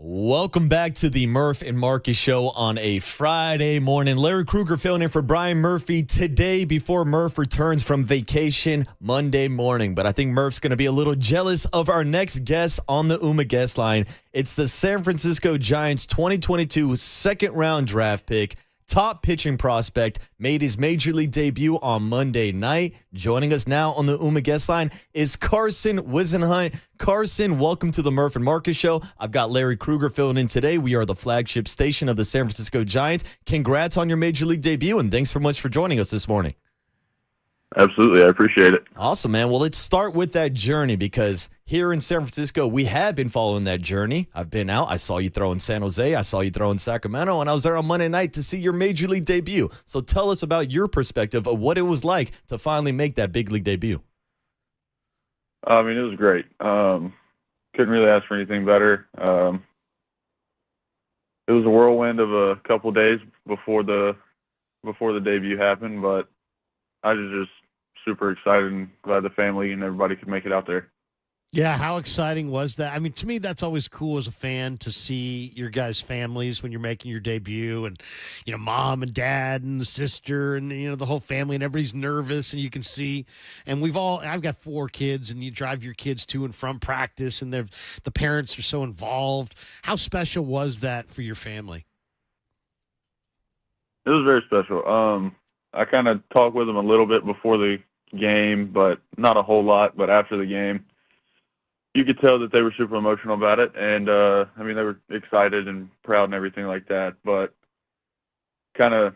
Welcome back to the Murph and Marcus Show on a Friday morning. Larry Kruger filling in for Brian Murphy today before Murph returns from vacation Monday morning. But I think Murph's going to be a little jealous of our next guest on the UMA guest line. It's the San Francisco Giants 2022 second-round draft pick. Top pitching prospect, made his major league debut on Monday night. Joining us now on the UMA guest line is Carson Whisenhunt. Carson, welcome to the Murph and Marcus Show. I've got Larry Kruger filling in today. We are the flagship station of the San Francisco Giants. Congrats on your major league debut, and thanks so much for joining us this morning. Absolutely. I appreciate it. Awesome, man. Well, let's start with that journey because here in San Francisco, we have been following that journey. I've been out. I saw you throw in San Jose. I saw you throw in Sacramento, and I was there on Monday night to see your major league debut. So tell us about your perspective of what it was like to finally make that big league debut. I mean, it was great. Couldn't really ask for anything better. It was a whirlwind of a couple days before the debut happened, but I was just super excited and glad the family and everybody could make it out there. Yeah, how exciting was that? I mean, to me, that's always cool as a fan to see your guys' families when you're making your debut and, mom and dad and the sister and, the whole family and everybody's nervous and you can see. And I've got 4 kids and you drive your kids to and from practice and the parents are so involved. How special was that for your family? It was very special. I kind of talked with them a little bit before the game, but not a whole lot. But after the game, you could tell that they were super emotional about it. And, they were excited and proud and everything like that. But kind of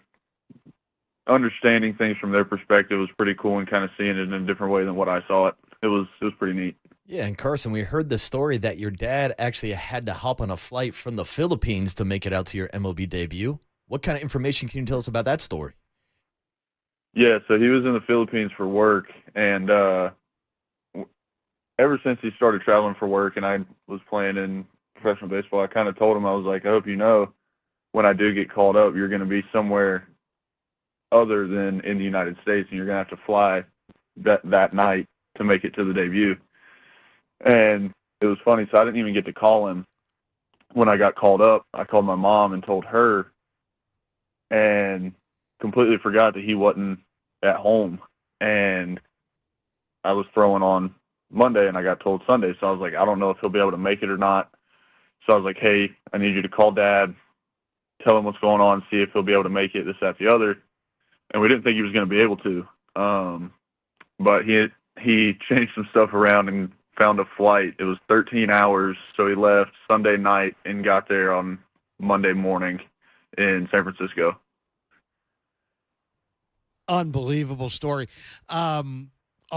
understanding things from their perspective was pretty cool and kind of seeing it in a different way than what I saw it. It was pretty neat. Yeah, and Carson, we heard the story that your dad actually had to hop on a flight from the Philippines to make it out to your MLB debut. What kind of information can you tell us about that story? Yeah, so he was in the Philippines for work, and ever since he started traveling for work and I was playing in professional baseball, I kind of told him, I was like, I hope you know when I do get called up, you're going to be somewhere other than in the United States, and you're going to have to fly that night to make it to the debut. And it was funny, so I didn't even get to call him when I got called up. I called my mom and told her, and completely forgot that he wasn't at home. And I was throwing on Monday and I got told Sunday. So I was like, I don't know if he'll be able to make it or not. So I was like, hey, I need you to call Dad, tell him what's going on, see if he'll be able to make it, this, that, the other. And we didn't think he was going to be able to. But he changed some stuff around and found a flight. It was 13 hours. So he left Sunday night and got there on Monday morning in San Francisco. Unbelievable story. All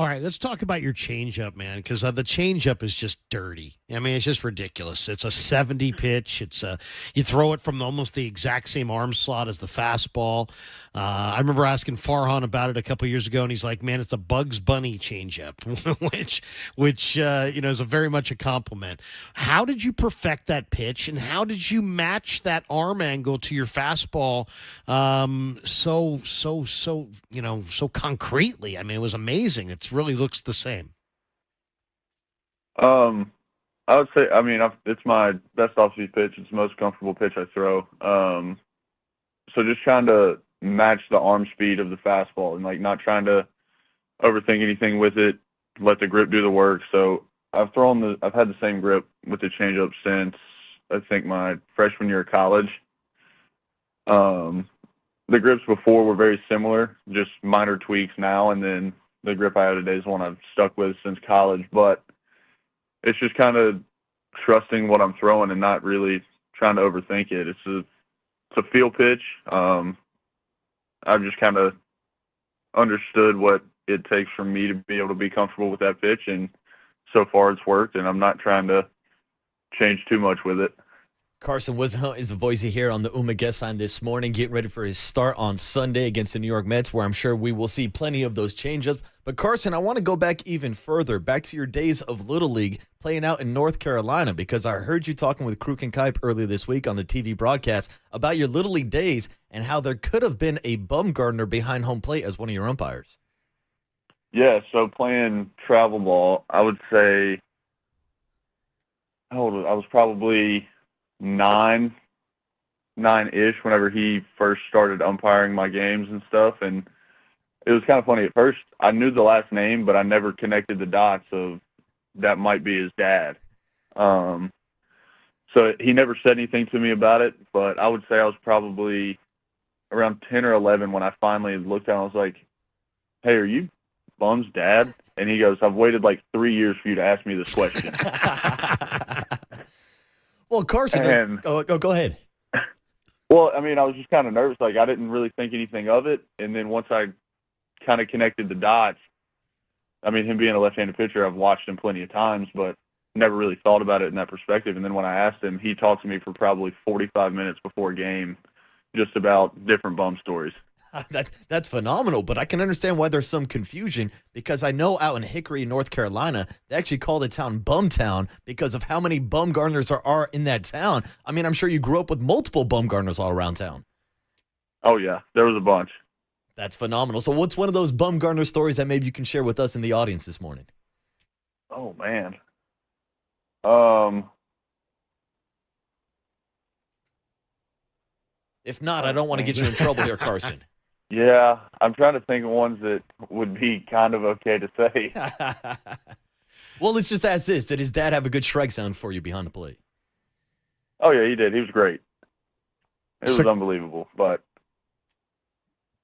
right, let's talk about your changeup, man, because the changeup is just dirty. I mean, it's just ridiculous. It's a 70 pitch. You throw it from almost the exact same arm slot as the fastball. I remember asking Farhan about it a couple years ago, and he's like, "Man, it's a Bugs Bunny changeup," which is a very much a compliment. How did you perfect that pitch, and how did you match that arm angle to your fastball so concretely? I mean, it was amazing. It really looks the same. I would say, it's my best off-speed pitch. It's the most comfortable pitch I throw. So just trying to match the arm speed of the fastball and not trying to overthink anything with it, let the grip do the work. So I've had the same grip with the changeup since I think my freshman year of college. The grips before were very similar, just minor tweaks now, and then the grip I have today is the one I've stuck with since college. But it's just kind of trusting what I'm throwing and not really trying to overthink it. It's a feel pitch. I've just kind of understood what it takes for me to be able to be comfortable with that pitch, and so far it's worked, and I'm not trying to change too much with it. Carson Whisenhunt is the voice you hear on the UMA guest line this morning, getting ready for his start on Sunday against the New York Mets, where I'm sure we will see plenty of those changeups. But Carson, I want to go back even further, back to your days of Little League playing out in North Carolina, because I heard you talking with Kruk and Kipe earlier this week on the TV broadcast about your Little League days and how there could have been a Bumgarner behind home plate as one of your umpires. Yeah, so playing travel ball, I would say, I was probably 9-ish whenever he first started umpiring my games and stuff. And it was kind of funny. At first, I knew the last name, but I never connected the dots of that might be his dad. So he never said anything to me about it, but I would say I was probably around 10 or 11 when I finally looked at him. I was like, hey, are you Bum's dad? And he goes, I've waited like 3 years for you to ask me this question. Well, Carson, go ahead. Well, I mean, I was just kind of nervous. Like, I didn't really think anything of it. And then once I kind of connected the dots, I mean, him being a left-handed pitcher, I've watched him plenty of times, but never really thought about it in that perspective. And then when I asked him, he talked to me for probably 45 minutes before game just about different Bum stories. That's phenomenal, but I can understand why there's some confusion because I know out in Hickory, North Carolina, they actually call the town Bumtown because of how many Bumgarners are in that town. I mean, I'm sure you grew up with multiple Bumgarners all around town. Oh, yeah. There was a bunch. That's phenomenal. So what's one of those Bumgarner stories that maybe you can share with us in the audience this morning? Oh, man. If not, I don't want to get you in trouble here, Carson. Yeah, I'm trying to think of ones that would be kind of okay to say. Well, let's just ask this. Did his dad have a good strike sound for you behind the plate? Oh, yeah, he did. He was great. It was unbelievable. But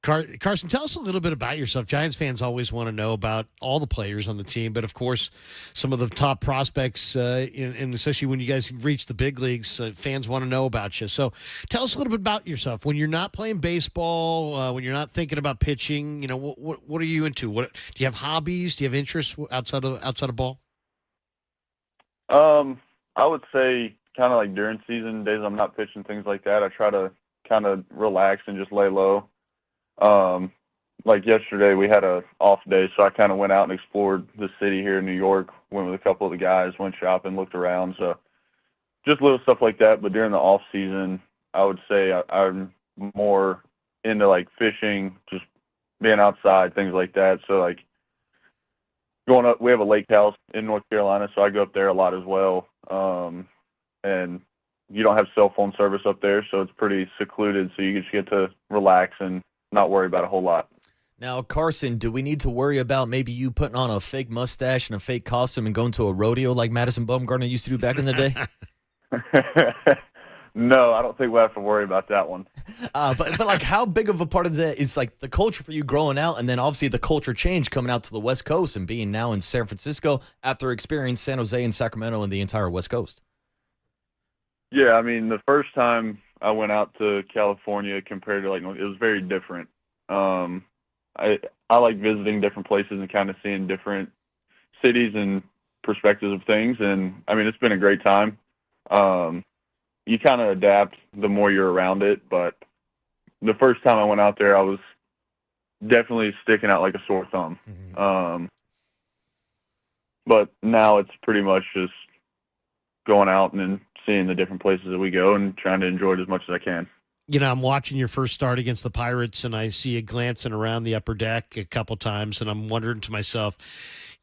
Carson, tell us a little bit about yourself. Giants fans always want to know about all the players on the team, but of course, some of the top prospects, and especially when you guys reach the big leagues, fans want to know about you. So, tell us a little bit about yourself. When you're not playing baseball, when you're not thinking about pitching, you know, what are you into? What do you have hobbies? Do you have interests outside of ball? I would say kind of like during season days, I'm not pitching, things like that. I try to kind of relax and just lay low. Like yesterday, we had a off day, so I kind of went out and explored the city here in New York, went with a couple of the guys, went shopping, looked around. So just little stuff like that. But during the off season, I would say I'm more into like fishing, just being outside, things like that. So like going up, we have a lake house in North Carolina, so I go up there a lot as well. And you don't have cell phone service up there, so it's pretty secluded. So you just get to relax and not worry about a whole lot. Now, Carson, do we need to worry about maybe you putting on a fake mustache and a fake costume and going to a rodeo like Madison Bumgarner used to do back in the day? No, I don't think we'll have to worry about that one. But like, how big of a part of that is like the culture for you growing out, and then obviously the culture change coming out to the West Coast and being now in San Francisco after experiencing San Jose and Sacramento and the entire West Coast? Yeah, I mean, the first time I went out to California compared to like, it was very different. I like visiting different places and kind of seeing different cities and perspectives of things. And I mean, it's been a great time. You kind of adapt the more you're around it. But the first time I went out there, I was definitely sticking out like a sore thumb. Mm-hmm. But now it's pretty much just going out and then seeing the different places that we go and trying to enjoy it as much as I can. You know, I'm watching your first start against the Pirates, and I see you glancing around the upper deck a couple times, and I'm wondering to myself,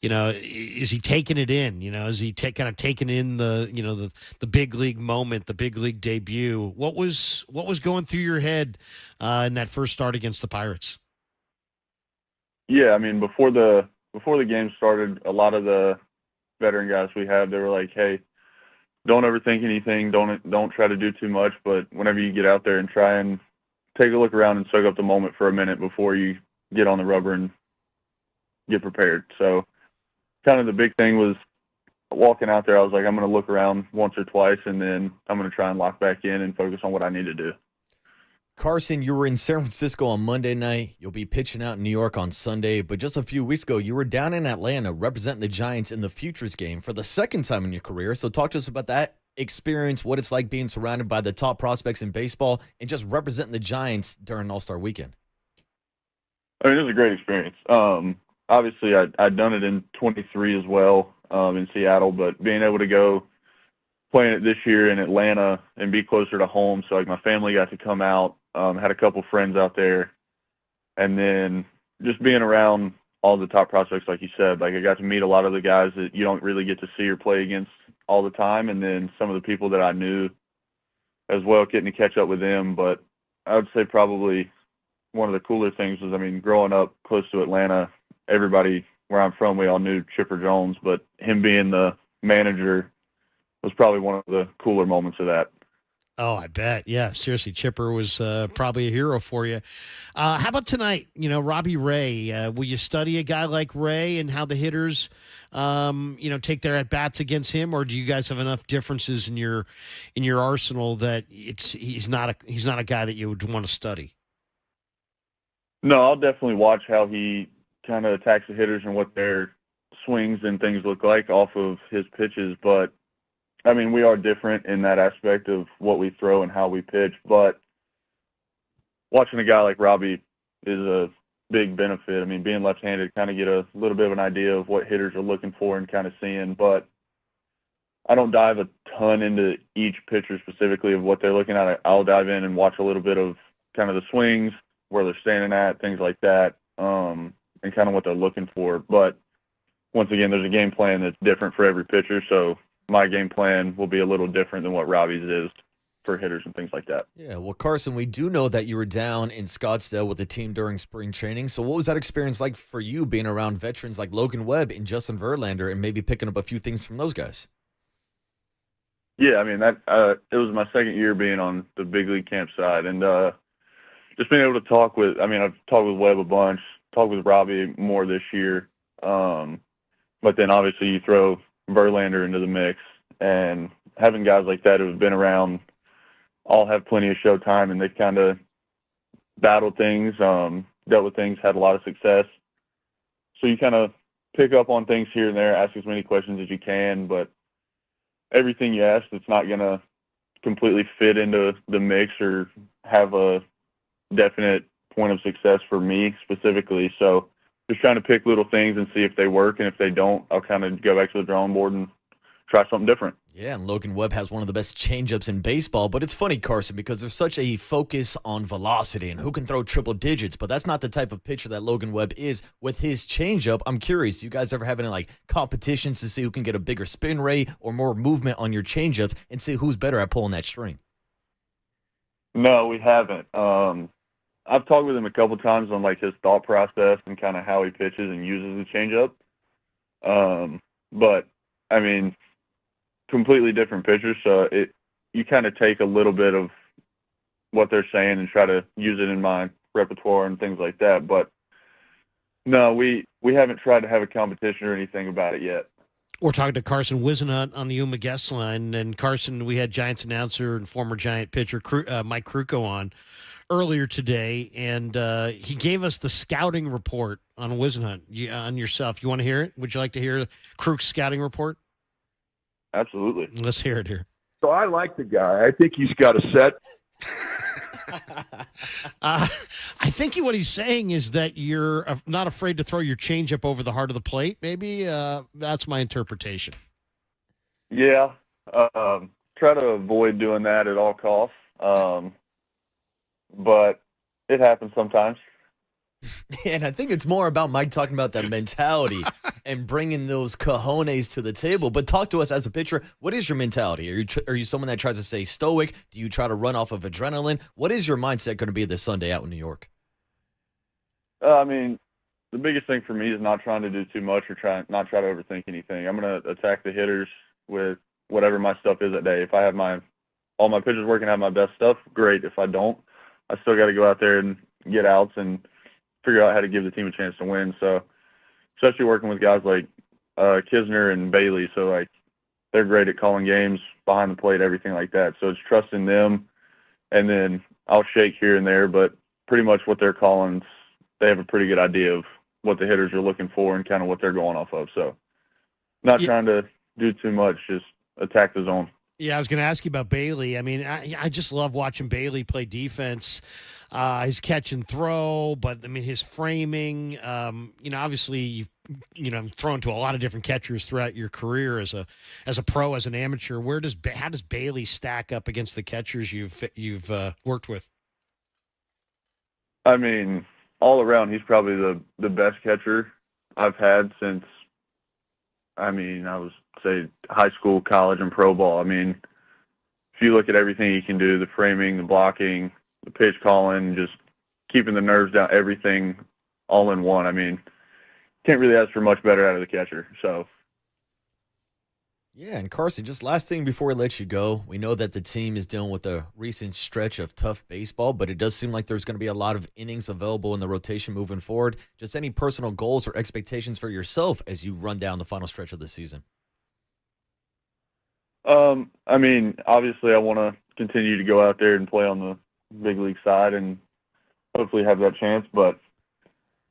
you know, is he taking it in? You know, is he kind of taking in the big league moment, the big league debut? What was going through your head in that first start against the Pirates? Yeah, I mean, before the game started, a lot of the veteran guys we have, they were like, "Hey, don't overthink anything. Don't try to do too much. But whenever you get out there and try and take a look around and soak up the moment for a minute before you get on the rubber and get prepared." So kind of the big thing was walking out there. I was like, I'm going to look around once or twice, and then I'm going to try and lock back in and focus on what I need to do. Carson, you were in San Francisco on Monday night. You'll be pitching out in New York on Sunday. But just a few weeks ago, you were down in Atlanta representing the Giants in the Futures game for the second time in your career. So talk to us about that experience, what it's like being surrounded by the top prospects in baseball, and just representing the Giants during All-Star Weekend. I mean, it was a great experience. Obviously, I'd done it in 23 as well in Seattle, but being able to go playing it this year in Atlanta and be closer to home. So like my family got to come out, had a couple friends out there, and then just being around all the top prospects, like you said, like I got to meet a lot of the guys that you don't really get to see or play against all the time. And then some of the people that I knew as well, getting to catch up with them. But I would say probably one of the cooler things was, I mean, growing up close to Atlanta, everybody where I'm from, we all knew Chipper Jones, but him being the manager was probably one of the cooler moments of that. Oh, I bet. Yeah, seriously, Chipper was probably a hero for you. How about tonight? Robbie Ray. Will you study a guy like Ray and how the hitters, take their at bats against him, or do you guys have enough differences in your arsenal that he's not a guy that you would want to study? No, I'll definitely watch how he kind of attacks the hitters and what their swings and things look like off of his pitches. But, I mean, we are different in that aspect of what we throw and how we pitch. But watching a guy like Robbie is a big benefit. I mean, being left-handed, kind of get a little bit of an idea of what hitters are looking for and kind of seeing. But I don't dive a ton into each pitcher specifically of what they're looking at. I'll dive in and watch a little bit of kind of the swings, where they're standing at, things like that, and kind of what they're looking for. But once again, there's a game plan that's different for every pitcher, so my game plan will be a little different than what Robbie's is for hitters and things like that. Yeah, well, Carson, we do know that you were down in Scottsdale with the team during spring training. So what was that experience like for you being around veterans like Logan Webb and Justin Verlander and maybe picking up a few things from those guys? Yeah, I mean, it was my second year being on the big league camp side, and just being able to talk with, I mean, I've talked with Webb a bunch, talked with Robbie more this year. But then obviously you throw Verlander into the mix, and having guys like that who have been around all have plenty of show time, and they've kind of battled things, dealt with things, had a lot of success. So you kind of pick up on things here and there, ask as many questions as you can, but everything you ask, it's not going to completely fit into the mix or have a definite point of success for me specifically. So just trying to pick little things and see if they work, and if they don't, I'll kind of go back to the drawing board and try something different. Yeah, and Logan Webb has one of the best changeups in baseball, but it's funny, Carson, because there's such a focus on velocity and who can throw triple digits, but that's not the type of pitcher that Logan Webb is with his changeup. I'm curious, you guys ever have any competitions to see who can get a bigger spin rate or more movement on your changeups and see who's better at pulling that string? No, we haven't. I've talked with him a couple times on his thought process and kind of how he pitches and uses the changeup. But I mean, completely different pitchers, so you kind of take a little bit of what they're saying and try to use it in my repertoire and things like that. But no, we haven't tried to have a competition or anything about it yet. We're talking to Carson Whisenhunt on the Yuma guest line. And Carson, we had Giants announcer and former Giant pitcher Mike Krukow on earlier today, and he gave us the scouting report on Whisenhunt, on yourself. You want to hear it? Would you like to hear Kruk's scouting report? Absolutely. Let's hear it here. So I like the guy. I think he's got a set. I think what he's saying is that you're not afraid to throw your changeup over the heart of the plate. Maybe that's my interpretation. Yeah. Try to avoid doing that at all costs. But it happens sometimes. And I think it's more about Mike talking about that mentality and bringing those cojones to the table. But talk to us as a pitcher. What is your mentality? Are you someone that tries to stay stoic? Do you try to run off of adrenaline? What is your mindset going to be this Sunday out in New York? I mean, the biggest thing for me is not trying to do too much or not try to overthink anything. I'm going to attack the hitters with whatever my stuff is that day. If I have all my pitchers working, have my best stuff, great. If I don't, I still got to go out there and get outs and figure out how to give the team a chance to win. So, especially working with guys like Kisner and Bailey, so they're great at calling games behind the plate, everything like that. So it's trusting them, and then I'll shake here and there, but pretty much what they're calling, they have a pretty good idea of what the hitters are looking for and kind of what they're going off of. So, not trying to do too much, just attack the zone. Yeah, I was going to ask you about Bailey. I mean, I just love watching Bailey play defense. His catch and throw, but I mean his framing. Obviously you've thrown to a lot of different catchers throughout your career as a pro, as an amateur. How does Bailey stack up against the catchers you've worked with? I mean, all around, he's probably the best catcher I've had since. I mean, I was say high school, college, and pro ball. I mean, if you look at everything he can do, the framing, the blocking, the pitch calling, just keeping the nerves down, everything all in one. I mean, can't really ask for much better out of the catcher. So. Yeah, and Carson, just last thing before we let you go, we know that the team is dealing with a recent stretch of tough baseball, but it does seem like there's going to be a lot of innings available in the rotation moving forward. Just any personal goals or expectations for yourself as you run down the final stretch of the season? I mean, obviously I want to continue to go out there and play on the big league side and hopefully have that chance, but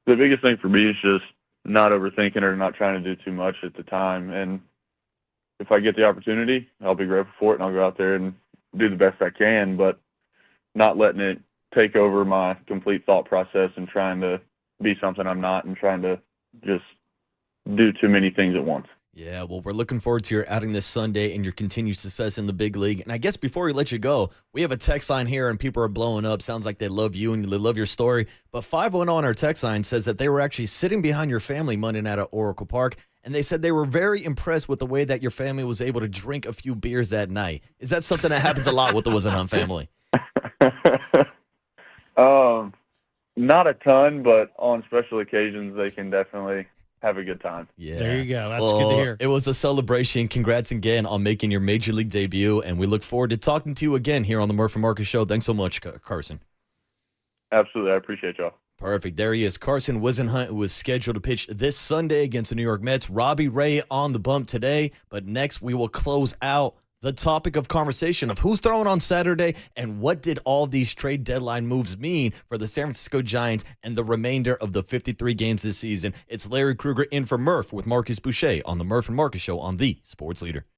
the biggest thing for me is just not overthinking or not trying to do too much at the time. And if I get the opportunity, I'll be grateful for it, and I'll go out there and do the best I can, but not letting it take over my complete thought process and trying to be something I'm not and trying to just do too many things at once. Yeah, well, we're looking forward to your outing this Sunday and your continued success in the big league. And I guess before we let you go, we have a text line here and people are blowing up. Sounds like they love you and they love your story. But 510 on our text line says that they were actually sitting behind your family Monday night at Oracle Park, and they said they were very impressed with the way that your family was able to drink a few beers that night. Is that something that happens a lot with the Whisenhunt family? Not a ton, but on special occasions, they can definitely have a good time. Yeah. There you go. That's good to hear. It was a celebration. Congrats again on making your Major League debut, and we look forward to talking to you again here on the Murph and Marcus Show. Thanks so much, Carson. Absolutely. I appreciate y'all. Perfect. There he is, Carson Whisenhunt, who is scheduled to pitch this Sunday against the New York Mets. Robbie Ray on the bump today, but next we will close out the topic of conversation of who's throwing on Saturday and what did all these trade deadline moves mean for the San Francisco Giants and the remainder of the 53 games this season. It's Larry Krueger in for Murph with Marcus Boucher on the Murph and Marcus Show on the Sports Leader.